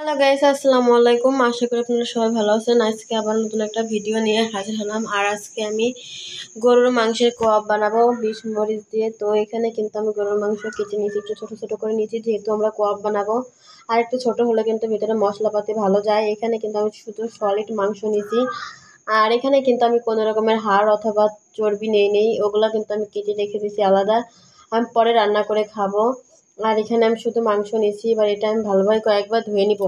Hello guys, আসসালামু আলাইকুম। আশা করি আপনারা সবাই ভালো আছেন। আজকে আবার নতুন একটা ভিডিও নিয়ে হাজির হলাম। আর আজকে আমি গরুর মাংসের কোয়াব বানাবো 20 মরিচ দিয়ে। তো এখানে কিন্তু আমি গরুর মাংস কেটে নিয়েছি, একটু ছোটো ছোটো করে নিয়েছি, যেহেতু আমরা কোয়াব বানাবো। আর একটু ছোটো হলে কিন্তু ভিতরে মশলাপাতি ভালো যায়। এখানে কিন্তু আমি শুধু সলিড মাংস নিয়েছি। আর এখানে কিন্তু আমি কোনো রকমের হাড় অথবা চর্বি নেই, ওগুলো কিন্তু আমি কেটে রেখে দিয়েছি আলাদা, আমি পরে রান্না করে খাবো। আর এখানে আমি শুধু মাংস নিয়েছি, এবার এটা আমি ভালোভাবে কয়েকবার ধুয়ে নিব।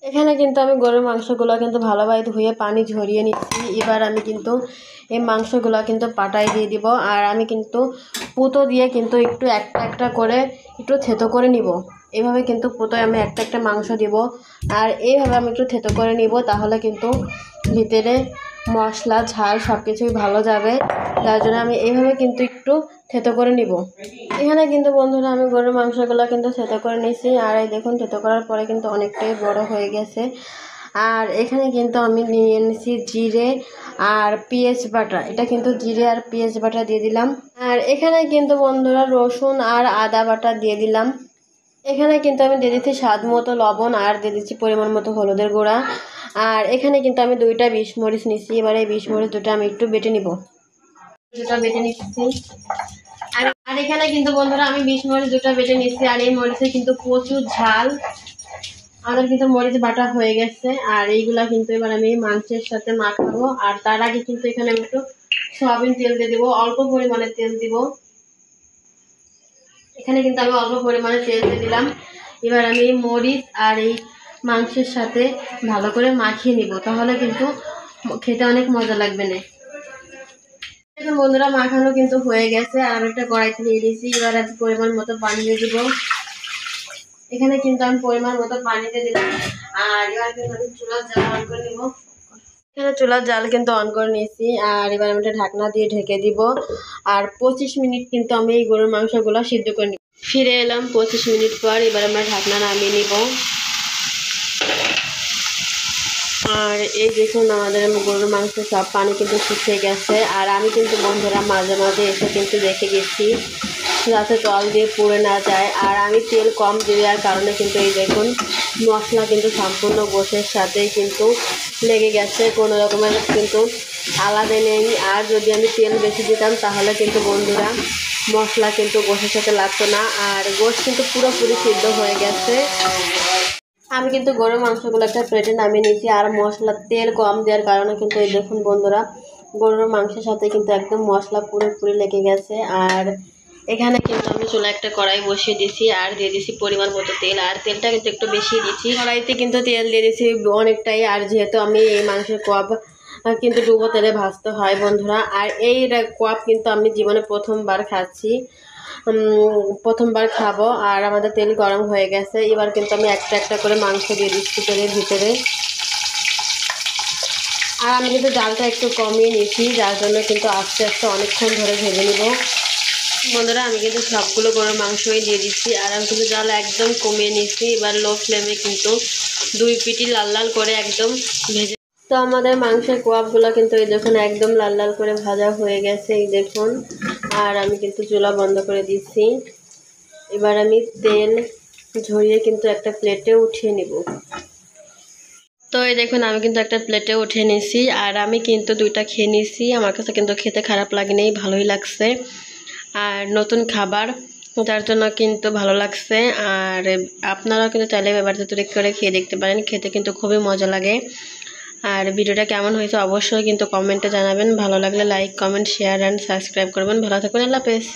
এখানে কিন্তু আমি গরুর মাংসগুলো কিন্তু ভালোভাবে ধুয়ে পানি ঝরিয়ে নিচ্ছি। এবার আমি কিন্তু এই মাংসগুলো কিন্তু পাটায় দিয়ে দিব। আর আমি কিন্তু পুতো দিয়ে কিন্তু একটু একটা একটা করে একটু থেতো করে নিব। এইভাবে কিন্তু পুতোয় আমি একটা একটা মাংস দিব। আর এইভাবে আমি একটু থেতো করে নিব, তাহলে কিন্তু ভিতরে মশলা ঝাল সব কিছুই ভালো যাবে। যার জন্য আমি এইভাবে কিন্তু একটু থেতো করে নিব। এখানে কিন্তু বন্ধুরা আমি গরুর মাংসগুলো কিন্তু থেতো করে নিয়েছি। আর এই দেখুন, থেতো করার পরে কিন্তু অনেকটাই বড় হয়ে গেছে। আর এখানে কিন্তু আমি নিয়ে নিয়েছি জিরে আর পেঁয়াজ বাটা, এটা কিন্তু জিরে আর পেঁয়াজ বাটা দিয়ে দিলাম। আর এখানে কিন্তু বন্ধুরা রসুন আর আদা বাটা দিয়ে দিলাম। এখানে কিন্তু আমি দিয়ে দিচ্ছি স্বাদ মতো লবণ, আর দিয়ে দিচ্ছি পরিমাণ মতো হলুদের গুঁড়া। আর এখানে কিন্তু আমি দুইটা 20 মরিচ নিচ্ছি। এবার এই 20 মরিচ দুটো আমি একটু বেটে নিব, দুটো বেটে নিচ্ছি। আর এখানে কিন্তু বন্ধুরা আমি 20 মরিচ দুটো বেটে নিচ্ছি। আর এই মরিচে কিন্তু প্রচুর ঝাল। আমাদের কিন্তু মরিচ বাটা হয়ে গেছে। আর এইগুলা কিন্তু এবার আমি মাংসের সাথে মাখাবো। আর তার আগে কিন্তু এখানে আমি একটু সয়াবিন তেল দিয়ে দেবো, অল্প পরিমাণে তেল দিব। এখানে কিন্তু আমি অল্প পরিমাণে তেল দিয়ে দিলাম। এবার আমি মরিচ আর এই মাংসের সাথে ভালো করে মাখিয়ে নিব, তাহলে কিন্তু খেতে অনেক মজা লাগবে না। বন্ধুরা মাখানো কিন্তু হয়ে গেছে। আর আমি একটা কড়াইতে দিয়ে দিয়েছি। এবার আমি পরিমাণ মতো পানি দিয়ে দিব। এখানে কিন্তু আমি পরিমাণ মতো পানি দিয়ে দিলাম। আর এবার কিন্তু আমি চুলার জাল অন করে নিব। এখানে চুলার জাল কিন্তু অন করে নিয়েছি। আর এবার আমি একটা ঢাকনা দিয়ে ঢেকে দিব। আর 25 মিনিট কিন্তু আমি এই গরুর মাংসগুলো সিদ্ধ করে নিব। ফিরে এলাম 25 মিনিট পর। এবার আমরা ঢাকনা নামিয়ে নিব। আর এই দেখুন, আমাদের গরুর মাংস সব পানি কিন্তু শুকিয়ে গেছে। আর আমি কিন্তু বন্ধুরা মাঝে মাঝে এসে কিন্তু দেখে গেছি যাতে জল দিয়ে পুড়ে না যায়। আর আমি তেল কম দেওয়ার কারণে কিন্তু এই দেখুন মশলা কিন্তু সম্পূর্ণ গোশের সাথেই কিন্তু লেগে গেছে, কোনো রকমের কিন্তু আলাদা নেই। আর যদি আমি তেল বেশি দিতাম তাহলে কিন্তু বন্ধুরা মশলা কিন্তু গোশের সাথে লাগতো না। আর গোশ কিন্তু পুরোপুরি সিদ্ধ হয়ে গেছে। আমি কিন্তু গরুর মাংসগুলো একটা প্লেটে নামিয়ে নিয়েছি। আর মশলা তেল কম দেওয়ার কারণে কিন্তু এই দেখুন বন্ধুরা গরুর মাংসের সাথে কিন্তু একদম মশলা পুরোপুরি লেগে গেছে। আর এখানে কিন্তু আমি চুলা একটা কড়াই বসিয়ে দিয়েছি। আর দিয়ে দিয়েছি পরিমাণ মতো তেল। আর তেলটা কিন্তু একটু বেশি দিয়েছি, কড়াইতে কিন্তু তেল দিয়ে দিয়েছি অনেকটাই। আর যেহেতু আমি এই মাংসের কোয়াব কিন্তু ডুবো তেলে ভাজতে হয় বন্ধুরা। আর এই কোয়াব কিন্তু আমি জীবনে প্রথমবার খাচ্ছি, প্রথমবার খাবো। আর আমাদের তেল গরম হয়ে গেছে। এবার কিন্তু আমি একটা একটা করে মাংস দিয়ে দিচ্ছি তেলের ভিতরে। আর আমি কিন্তু জালটা একটু কমিয়ে নিয়েছি, যার জন্য কিন্তু আস্তে আস্তে অনেকক্ষণ ধরে ভেজে নিব বন্ধুরা। আমি কিন্তু সবগুলো গরুর মাংসই দিয়ে দিচ্ছি। আর আমি কিন্তু জাল একদম কমিয়ে নিচ্ছি। এবার লো ফ্লেমে কিন্তু 2 পিটি লাল লাল করে একদম ভেজে। তো আমাদের মাংসের কোয়াবগুলো কিন্তু এই দেখুন একদম লাল লাল করে ভাজা হয়ে গেছে, এই দেখুন। আর আমি কিন্তু চুলা বন্ধ করে দিচ্ছি। এবার আমি তেল ঝরিয়ে কিন্তু একটা প্লেটে উঠিয়ে নিব। তো এই দেখুন আমি কিন্তু একটা প্লেটে উঠিয়ে নিয়েছি। আর আমি কিন্তু দুইটা খেয়ে নিয়েছি। আমার কাছে কিন্তু খেতে খারাপ লাগেনি, ভালোই লাগছে। আর নতুন খাবার, যার জন্য কিন্তু ভালো লাগছে। আর আপনারাও কিন্তু চাইলে এবার তৈরি করে খেয়ে দেখতে পারেন, খেতে কিন্তু খুবই মজা লাগে। আর ভিডিওটা কেমন হয়েছে অবশ্যই কিন্তু কমেন্টে জানাবেন। ভালো লাগলে like, comment, share and subscribe করবেন। ভালো থাকবেন, আল্লাহ হাফেজ।